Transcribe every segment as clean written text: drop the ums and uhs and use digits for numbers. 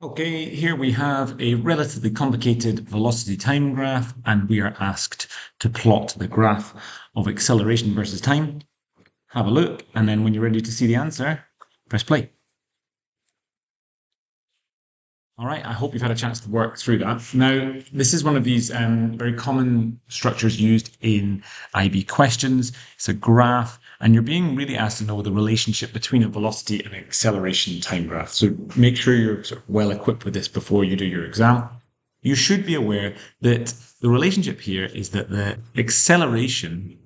Okay, here we have a relatively complicated velocity time graph, and we are asked to plot the graph of acceleration versus time. Have a look, and then when you're ready to see the answer, press play. All right, I hope you've had a chance to work through that. Now, this is one of these very common structures used in IB questions. It's a graph, and you're being really asked to know the relationship between a velocity and an acceleration time graph. So make sure you're sort of well equipped with this before you do your exam. You should be aware that the relationship here is that the acceleration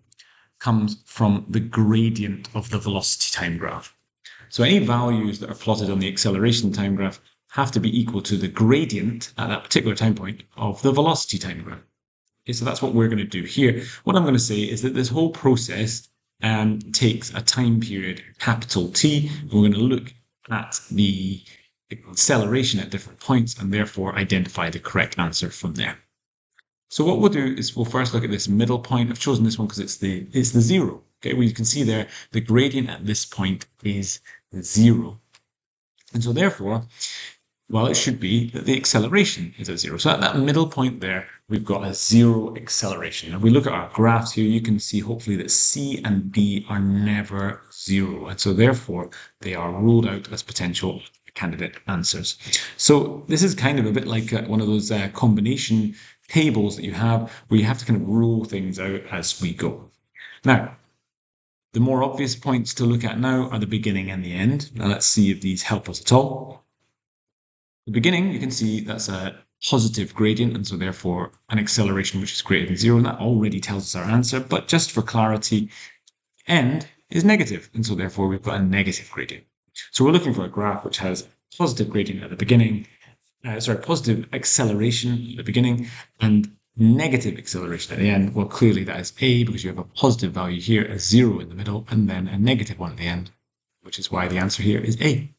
comes from the gradient of the velocity time graph. So any values that are plotted on the acceleration time graph have to be equal to the gradient at that particular time point of the velocity time graph. Okay, so that's what we're going to do here. What I'm going to say is that this whole process takes a time period, capital T, and we're going to look at the acceleration at different points and therefore identify the correct answer from there. So what we'll do is we'll first look at this middle point. I've chosen this one because it's the zero. Okay, well, you can see there the gradient at this point is 0. And so therefore, well, it should be that the acceleration is at 0. So at that middle point there, we've got a 0 acceleration. If we look at our graphs here, you can see hopefully that C and D are never 0. And so therefore, they are ruled out as potential candidate answers. So this is kind of a bit like one of those combination tables that you have where you have to kind of rule things out as we go. Now, the more obvious points to look at now are the beginning and the end. Now let's see if these help us at all. The beginning, you can see that's a positive gradient, and so therefore an acceleration which is greater than 0, and that already tells us our answer. But just for clarity, end is negative, and so therefore we've got a negative gradient. So we're looking for a graph which has positive gradient at the beginning, positive acceleration at the beginning, and negative acceleration at the end. Well, clearly that is A, because you have a positive value here, a 0 in the middle, and then a negative one at the end, which is why the answer here is A.